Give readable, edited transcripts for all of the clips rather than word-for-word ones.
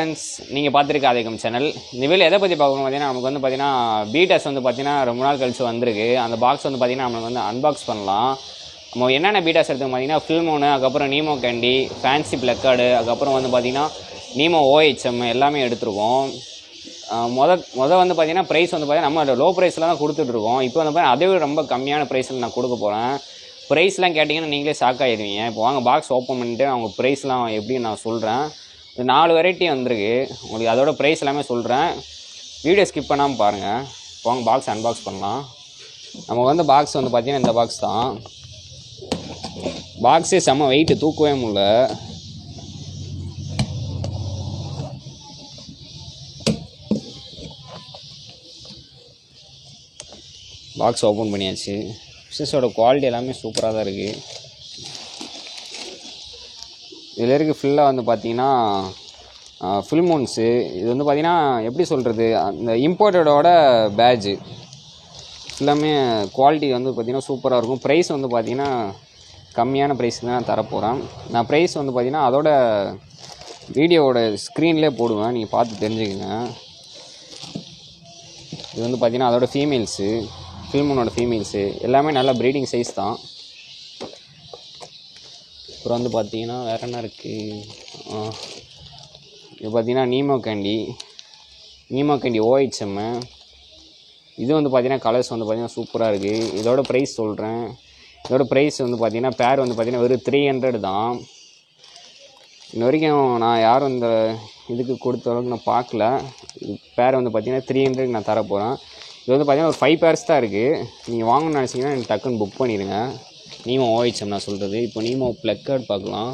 Friends, நீங்கள் பார்த்துருக்க ஆதிக்கம் சேனல். இந்த வீடியோ எதை பற்றி பார்க்கணும் பார்த்தீங்கன்னா, நமக்கு வந்து பார்த்தீங்கன்னா பீட்டஸ் வந்து பார்த்தீங்கன்னா ரொம்ப நாள் கழிச்சு வந்திருக்கு. அந்த பாக்ஸ் வந்து பார்த்தீங்கன்னா நம்மளுக்கு வந்து அன்பாக்ஸ் பண்ணலாம். நம்ம என்னென்ன பீட்டாஸ் எடுத்தோம் பார்த்தீங்கன்னா, ஃபில்மோனு, அதுக்கப்புறம் நீமோ கேண்டி, ஃபேன்சி பிளக்கார்டு, அதுக்கப்புறம் வந்து பார்த்தீங்கன்னா நீமோ OHM எல்லாமே எடுத்துருக்கோம். மொதல் வந்து பார்த்தீங்கன்னா ப்ரைஸ் வந்து பார்த்தீங்கன்னா நம்ம லோ ப்ரைஸில் தான் கொடுத்துட்ருக்கோம். இப்போ வந்து பார்த்தீங்கன்னா அதை விட ரொம்ப கம்மியான ப்ரைஸில் நான் கொடுக்க போகிறேன். ப்ரைஸ்லாம் கேட்டிங்கன்னா நீங்களே ஷாக் ஆகிடுவீங்க. இப்போ வாங்க பாக்ஸ் ஓப்பன் பண்ணிட்டு அவங்க ப்ரைஸ்லாம் எப்படின்னு நான் சொல்கிறேன். 4 வெரைட்டி வந்திருக்கு. உங்களுக்கு அதோட ப்ரைஸ் எல்லாமே சொல்கிறேன். வீடியோ ஸ்கிப் பண்ணாமல் பாருங்கள். வாங்க பாக்ஸ் அன்பாக்ஸ் பண்ணலாம். நமக்கு வந்து பாக்ஸ் வந்து பார்த்தீங்கன்னா இந்த பாக்ஸ் தான். பாக்ஸே செம்ம வெயிட்டு, தூக்கவே முடியல. பாக்ஸ் ஓப்பன் பண்ணியாச்சு. ஃபிஷ்ஷோட குவாலிட்டி எல்லாமே சூப்பராக தான் இருக்குது. இதில் இருக்க ஃபுல்லாக வந்து பார்த்தீங்கன்னா ஃபில்மோன்ஸு. இது வந்து பார்த்தீங்கன்னா எப்படி சொல்கிறது, அந்த இம்போர்ட்டடோட பேட்ஜு எல்லாமே குவாலிட்டி வந்து பார்த்திங்கன்னா சூப்பராக இருக்கும். ப்ரைஸ் வந்து பார்த்திங்கன்னா கம்மியான ப்ரைஸுக்கு தான் நான் தரப்போகிறேன். நான் ப்ரைஸ் வந்து பார்த்திங்கன்னா அதோட வீடியோவோட ஸ்க்ரீன்லேயே போடுவேன், நீங்கள் பார்த்து தெரிஞ்சுக்கங்க. இது வந்து பார்த்திங்கன்னா அதோட ஃபீமேல்ஸு, ஃபில்மோனோட ஃபீமேல்ஸு எல்லாமே நல்லா ப்ரீடிங் சைஸ் தான். அப்புறம் வந்து பார்த்திங்கன்னா வேறு என்ன இருக்குது, இது பார்த்திங்கன்னா நீமோ கேண்டி OHM. இது வந்து பார்த்திங்கன்னா கலர்ஸ் வந்து பார்த்திங்கன்னா சூப்பராக இருக்குது. இதோட ப்ரைஸ் சொல்கிறேன். இதோட ப்ரைஸ் வந்து பார்த்திங்கன்னா பேர் வந்து பார்த்திங்கன்னா வெறும் 300 தான். இன்ன வரைக்கும் நான் யாரும் இந்த இதுக்கு கொடுத்த அளவுக்கு நான் பார்க்கல. இது பேர் வந்து பார்த்திங்கன்னா 300 நான் தரப்போகிறேன். இது வந்து பார்த்திங்கன்னா ஒரு 5 பேர்ஸ் தான் இருக்குது. நீங்கள் வாங்கணும்னு நினச்சிங்கன்னா எனக்கு டக்குன்னு புக் பண்ணிடுங்க. நீமோ OHM நான் சொல்கிறது. இப்போ நீமோ பிளக்கார்டு பார்க்கலாம்.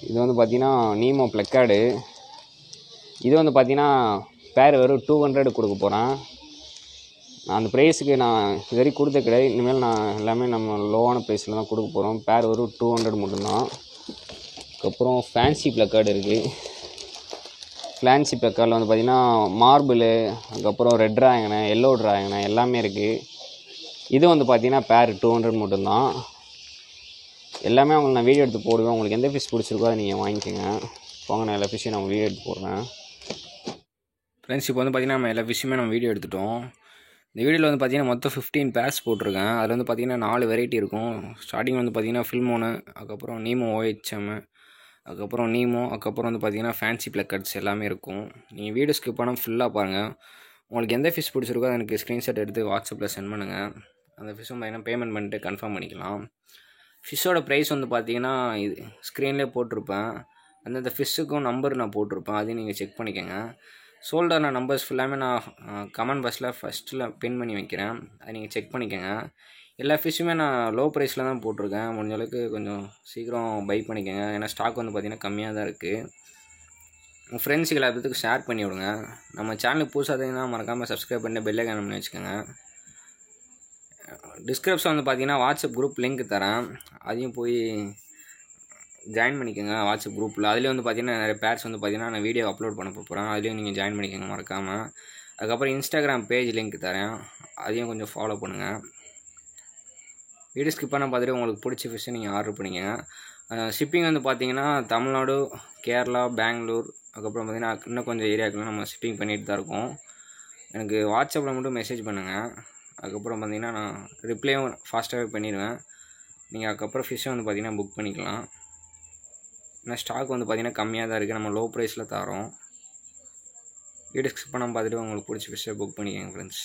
இது வந்து பார்த்திங்கன்னா நீமோ பிளக்கார்டு. இது வந்து பார்த்திங்கன்னா பேர் வெறும் 200 கொடுக்க போகிறேன். நான் அந்த ப்ரைஸுக்கு நான் இது வரைக்கும் கொடுத்த கிடையாது. இனிமேல் நான் எல்லாமே நம்ம லோவான ப்ரைஸில் தான் கொடுக்க போகிறோம். பேர் வெறும் 200 மட்டும்தான். அதுக்கப்புறம் ஃபேன்சி பிளக்கார்டு இருக்குது. ஃபேன்சி பிளக்கார்டில் வந்து பார்த்திங்கன்னா மார்பிளு, அதுக்கப்புறம் ரெட் ட்ராகனு, எல்லோ ட்ராகனு எல்லாமே இருக்குது. இது வந்து பார்த்திங்கன்னா பேர் 200 மட்டும்தான். எல்லாமே உங்களுக்கு நான் வீடியோ எடுத்து போடுவேன். உங்களுக்கு எந்த ஃபிஷ் பிடிச்சிருக்கோ அதை நீங்கள் வாங்கிக்கோங்க. போங்க, நான் எல்லா ஃபிஷ்ஷையும் நம்ம வீடியோ எடுத்து போடுறேன். ஃப்ரெண்ட்ஸ், இப்போ வந்து பார்த்திங்கன்னா நம்ம எல்லா ஃபிஷ்ஷுமே நம்ம வீடியோ எடுத்துட்டோம். இந்த வீடியோவில் வந்து பார்த்திங்கன்னா மொத்தம் 15 பேர்ஸ் போட்டிருக்கேன். அதில் வந்து பார்த்திங்கன்னா 4 வெரைட்டி இருக்கும். ஸ்டார்டிங் வந்து பார்த்திங்கன்னா ஃபில்மோனு, அதுக்கப்புறம் நீமோ OHM, அதுக்கப்புறம் நீமோ, அதுக்கப்புறம் வந்து பார்த்திங்கன்னா ஃபேன்சி பிளக்கார்ட்ஸ் எல்லாமே இருக்கும். நீங்கள் வீடியோ ஸ்கிப் பண்ணாமல் ஃபுல்லாக பாருங்கள். உங்களுக்கு எந்த ஃபிஷ் பிடிச்சிருக்கோ அதை எனக்கு ஸ்க்ரீன்ஷாட் எடுத்து வாட்ஸ்அப்பில் சென்ட் பண்ணுங்கள். அந்த ஃபிஷ்ஷும் பார்த்திங்கன்னா பேமெண்ட் பண்ணிட்டு கன்ஃபார்ம் பண்ணிக்கலாம். ஃபிஷ்ஷோட ப்ரைஸ் வந்து பார்த்திங்கன்னா இது ஸ்க்ரீன்லேயே போட்டிருப்பேன். அந்தந்த ஃபிஷ்ஷுக்கும் நம்பர் நான் போட்டிருப்பேன், அதையும் நீங்கள் செக் பண்ணிக்கோங்க. சோல்டான நம்பர்ஸ் ஃபுல்லாமே நான் கமெண்ட் பாக்ஸில் ஃபஸ்ட்டில் பின் பண்ணி வைக்கிறேன், அதை நீங்கள் செக் பண்ணிக்கோங்க. எல்லா ஃபிஷ்ஷுமே நான் லோ ப்ரைஸில் தான் போட்டிருக்கேன். முடிஞ்ச அளவுக்கு கொஞ்சம் சீக்கிரம் பை பண்ணிக்கோங்க. ஏன்னா ஸ்டாக் வந்து பார்த்திங்கன்னா கம்மியாக தான் இருக்குது. உங்கள் ஃப்ரெண்ட்ஸுக்கு எல்லாத்துக்கும் ஷேர் பண்ணி விடுங்க. நம்ம சேனலுக்கு புதுசாக இருந்தீங்கன்னா மறக்காமல் சப்ஸ்கிரைப் பண்ணி பெல் ஐகான் பண்ணி வச்சுக்கோங்க. டிஸ்கிரிப்ஷன் வந்து பார்த்திங்கன்னா வாட்ஸ்அப் குரூப் லிங்க் தரேன், அதையும் போய் ஜாயின் பண்ணிக்கோங்க வாட்ஸ்அப் குரூப்பில். அதுலேயும் வந்து பார்த்திங்கன்னா நிறைய பேர்ஸ் வந்து பார்த்திங்கன்னா நான் வீடியோ அப்லோட் பண்ண போகிறேன், அதுலேயும் நீங்கள் ஜாயின் பண்ணிக்கோங்க மறக்காமல். அதுக்கப்புறம் இன்ஸ்டாகிராம் பேஜ் லிங்க் தரேன், அதையும் கொஞ்சம் ஃபாலோ பண்ணுங்கள். வீடியோ ஸ்கிப் பண்ண பார்த்துட்டு உங்களுக்கு பிடிச்ச ஃபிஷ்ஷை நீங்கள் ஆர்டர் பண்ணிக்கோங்க. ஷிப்பிங் வந்து பார்த்திங்கன்னா தமிழ்நாடு, கேரளா, பெங்களூர், அதுக்கப்புறம் பார்த்திங்கன்னா இன்னும் கொஞ்சம் ஏரியாவுக்குலாம் நம்ம ஷிப்பிங் பண்ணிட்டு தான் இருக்கோம். எனக்கு வாட்ஸ்அப்பில் மட்டும் மெசேஜ் பண்ணுங்கள். அதுக்கப்புறம் பார்த்திங்கன்னா நான் ரிப்ளையும் ஃபாஸ்ட்டாகவே பண்ணிடுவேன். நீங்கள் அதுக்கப்புறம் ஃபிஷ்ஷை வந்து பார்த்திங்கன்னா புக் பண்ணிக்கலாம். ஏன்னா ஸ்டாக் வந்து பார்த்திங்கன்னா கம்மியாக தான் இருக்குது, நம்ம லோ ப்ரைஸில் தரோம். வீடியோ ஸ்கிப் பண்ணாமல் பார்த்துட்டு உங்களுக்கு பிடிச்ச ஃபிஷ்ஷை புக் பண்ணிக்கோங்க ஃப்ரெண்ட்ஸ்.